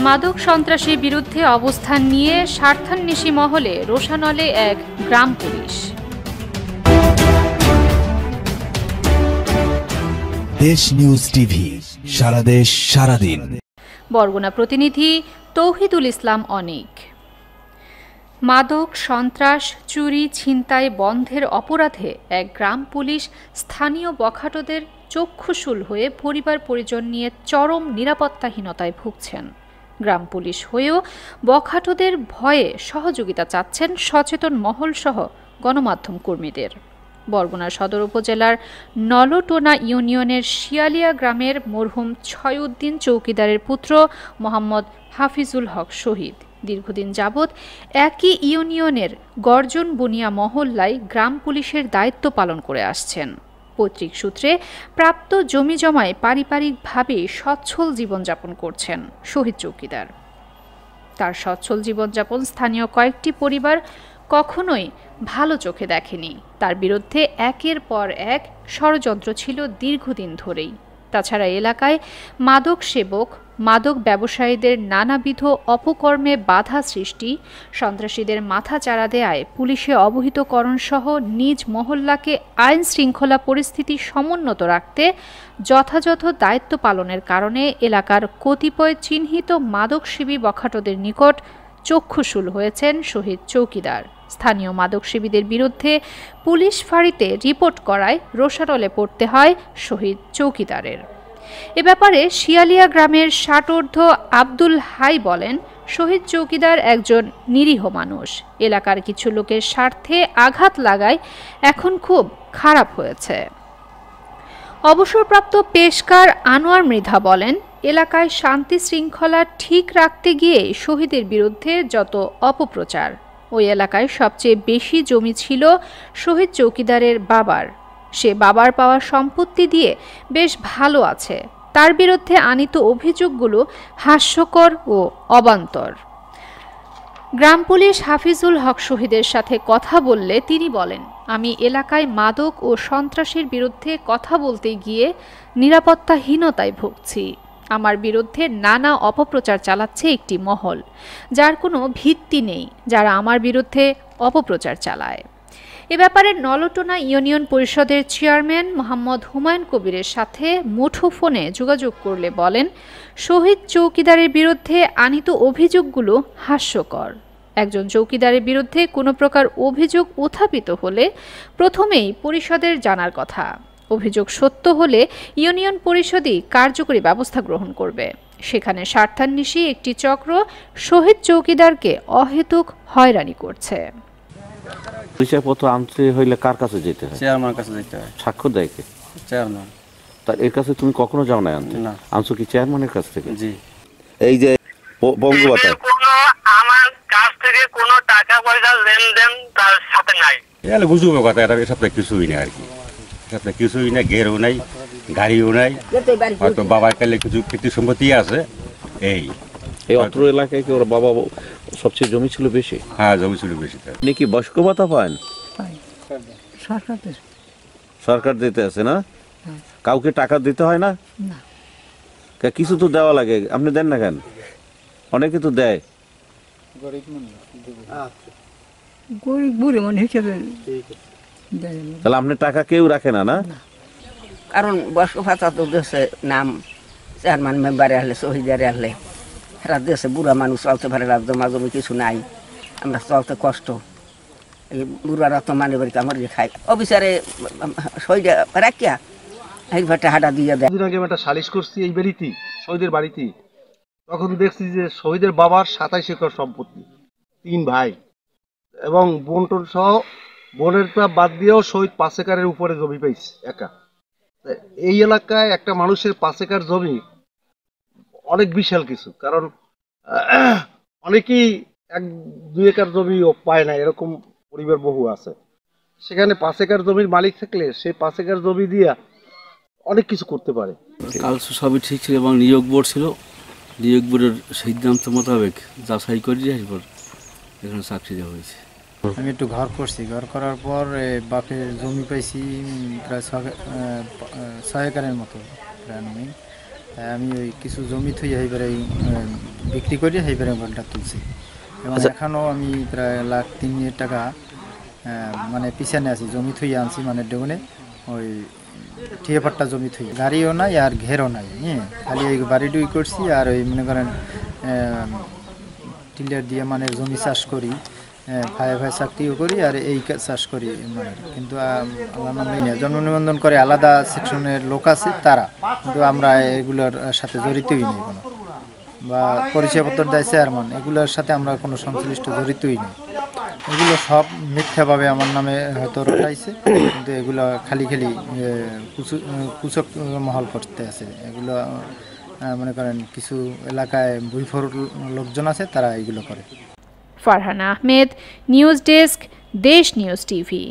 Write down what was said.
মাদক সন্ত্রাসের বিরুদ্ধে অবস্থান নিয়ে স্বার্থান্বেষী মহলে রোষানলে এক গ্রাম পুলিশ। দেশ নিউজ টিভি, সারা দেশ সারাদিন। বরগুনা প্রতিনিধি তৌহিদুল ইসলাম অনিক। মাদক সন্ত্রাস, চুরি, ছিনতাই বন্ধের অপরাধে এক গ্রাম পুলিশ স্থানীয় বখাটেদের চক্ষুশূল হয়ে পরিবার পরিজন নিয়ে চরম নিরাপত্তাহীনতায় ভুগছেন। গ্রাম পুলিশ হয়েও বখাটেদের ভয়ে সহযোগিতা চাচ্ছেন সচেতন মহলসহ গণমাধ্যম কর্মীদের। বরগুনা সদর উপজেলার নলটোনা ইউনিয়নের শিয়ালিয়া গ্রামের মরহুম ছয়উদ্দিন চৌকিদারের পুত্র মোহাম্মদ হাফিজুল হক শহীদ দীর্ঘদিন যাবৎ একই ইউনিয়নের গর্জন বুনিয়া মহল্লায় গ্রাম পুলিশের দায়িত্ব পালন করে আসছেন। পৈতৃক সূত্রে প্রাপ্ত জমি জমায় পারিবারিকভাবে সচ্ছল জীবনযাপন করছেন শহীদ চৌকিদার। তার সচ্ছল জীবনযাপন স্থানীয় কয়েকটি পরিবার কখনোই ভালো চোখে দেখেনি। তার বিরুদ্ধে একের পর এক ষড়যন্ত্র ছিল দীর্ঘদিন ধরেই। তাছাড়া এলাকায় মাদক সেবক, মাদক ব্যবসায়ীদের নানাবিধ অপকর্মে বাধা সৃষ্টি, সন্ত্রাসীদের মাথা চাড়া দেয়ায় পুলিশে অবহিতকরণ সহ নিজ মহল্লাকে আইন শৃঙ্খলা পরিস্থিতি সমুন্নত রাখতে যথাযথ দায়িত্ব পালনের কারণে এলাকার কতিপয় চিহ্নিত মাদকসেবী বখাটেদের নিকট চক্ষুশূল হয়েছেন শহীদ চৌকিদার। স্থানীয় মাদকসেবীদের বিরুদ্ধে পুলিশ ফাঁড়িতে রিপোর্ট করায় রোষানলে পড়তে হয় শহীদ চৌকিদারের। এ ব্যাপারে শিয়ালিয়া গ্রামের ষাটোর্ধ্ব আব্দুল হাই বলেন, শহীদ চৌকিদার একজন নিরীহ মানুষ। এলাকার কিছু লোকের স্বার্থে আঘাত লাগায় এখন খুব খারাপ হয়েছে। অবসরপ্রাপ্ত পেশকার আনোয়ার মৃধা বলেন, এলাকায় শান্তি শৃঙ্খলা ঠিক রাখতে গিয়ে শহীদের বিরুদ্ধে যত অপপ্রচার। ওই এলাকায় সবচেয়ে বেশি জমি ছিল শহীদ চৌকিদারের বাবার। সে বাবার পাওয়া সম্পত্তি দিয়ে বেশ ভালো আছে। তার বিরুদ্ধে আনিত অভিযোগগুলো হাস্যকর ও অবান্তর। গ্রাম পুলিশ হাফিজুল হক শহীদের সাথে কথা বললে তিনি বলেন, আমি এলাকায় মাদক ও সন্ত্রাসের বিরুদ্ধে কথা বলতে গিয়ে নিরাপত্তাহীনতায় ভুগছি। আমার বিরুদ্ধে নানা অপপ্রচার চালাচ্ছে একটি মহল, যার কোনো ভিত্তি নেই, যারা আমার বিরুদ্ধে অপপ্রচার চালায়। এ ব্যাপারে নলটোনা ইউনিয়ন পরিষদের চেয়ারম্যান মোহাম্মদ হুমায়ুন কবিরের সাথে মুঠোফোনে যোগাযোগ করলে বলেন, শহীদ চৌকিদারের বিরুদ্ধে আনিত অভিযোগগুলো হাস্যকর। একজন চৌকিদারের বিরুদ্ধে কোনো প্রকার অভিযোগ উত্থাপিত হলে প্রথমেই পরিষদের জানার কথা। অভিযোগ সত্য হলে ইউনিয়ন পরিষদই কার্যকরী ব্যবস্থা গ্রহণ করবে। সেখানে স্বার্থান্বেষী একটি চক্র শহীদ চৌকিদারকে অহেতুক হয়রানি করছে। পরিচয়পত্র আনতে হইলে কার কাছে যেতে হয়? চেয়ারম্যানের কাছে যেতে হয়। সাক্ষ্য দেয় কে? চেয়ারম্যান। তার এর কাছে তুমি কখনো যাও না আনতে? না। আনছো কি চেয়ারম্যানের কাছ থেকে? জি। এই যে বঙ্গবাতা আমার কাছ থেকে কোনো টাকা পয়সা লেনদেন তার সাথে নাই। এলে বুঝবো কথা, এটা সপ্তাহে কিছুই না আর কি, সপ্তাহে কিছুই না, ঘেরও নাই, গাড়িও নাই, হয়তো বাবার কালে কিছু ক্ষতি সম্পত্তি আছে। এই অত্র এলাকায় কি ওর বাবা সবচেয়ে জমি ছিল বেশি? হ্যাঁ, জমি ছিল বেশি। আপনি কি বয়স্ক ভাতা পান? সরকার দিতে আছে না? কাউকে টাকা দিতে হয় না? কিছু তো দেওয়া লাগে, আপনি দেন না কেন? অনেকে তো দেয়। তাহলে আপনি টাকা কেউ রাখে না? না, কারণ বয়স্ক ভাতা তো দেশে নাম চেয়ারম্যান মেম্বারে আসলে শহীদারে আসলে এরা দেশে বুড়া মানুষ চলতে পারে না, জমা জমি কিছু নাই, আমরা চলতে কষ্ট। এই বুড়ারা তো মানে বাড়ি কামড় দিয়ে খায়, অফিসারে শহীদে রাখিয়া এই ভাটা হাঁটা দিয়ে দেয়। দিন আগে একটা সালিশ করছি এই বাড়িতেই, শহীদের বাড়িতেই। তখন দেখছি যে শহীদের বাবার 27 একর সম্পত্তি, 3 ভাই এবং বোনটোন সহ, বোনেরটা বাদ দিয়েও শহীদ 5 একরের উপরে জমি পাইছে একা। এই এলাকায় একটা মানুষের 5 একর জমি অনেক বিশাল কিছু, কারণ অনেকেই 1-2 একর জমিও পায় না, এরকম পরিবার বহু আছে। সেখানে 5 একর জমির মালিক থাকলে সেই 5 একর জমি দিয়া অনেক কিছু করতে পারে। কাল সবই ঠিক ছিল এবং নিয়োগ বোর্ড ছিল, নিয়োগ বোর্ডের সিদ্ধান্ত মোতাবেক যাচাই করে এরপর এখানে চাকরি দেওয়া হয়েছে। আমি একটু ঘর করছি, ঘর করার পর বাপের জমি পাইছি প্রায় 6 একরের মতো প্রায়। আমি ওই কিছু জমি থই এইবারে বিক্রি করে সেইবারে ঘরটা তুলছি এবং এখনও আমি প্রায় 1,03,000 টাকা মানে পিছনে আছি, জমি থুই আনছি মানে ডেগুনে ওই ঠিয়াপাট্টা জমি থুই, গাড়িও নাই আর ঘেরও নাই, হ্যাঁ খালি এই বাড়িটুই করছি আর ওই মনে করেন টিলার দিয়ে মানে জমি চাষ করি, ভাই চাকরিও করি আর এই চাষ করি মানে। কিন্তু জন্ম নিবন্ধন করে আলাদা সেকশনের লোক আছে তারা, কিন্তু আমরা এগুলোর সাথে জড়িতই নেই কোনো, বা পরিচয়পত্র দেয় চেয়ারম্যান, এগুলোর সাথে আমরা কোনো সংশ্লিষ্ট জড়িতই নেই। এগুলো সব মিথ্যাভাবে আমার নামে হয়তো রটাইছে, কিন্তু এগুলো খালি কুচক মহল করতে আছে। এগুলো মনে করেন কিছু এলাকায় বুইফোর লোকজন আছে তারা এগুলো করে। ফারহানা আহমেদ, নিউজ ডেস্ক, দেশ নিউজ টিভি।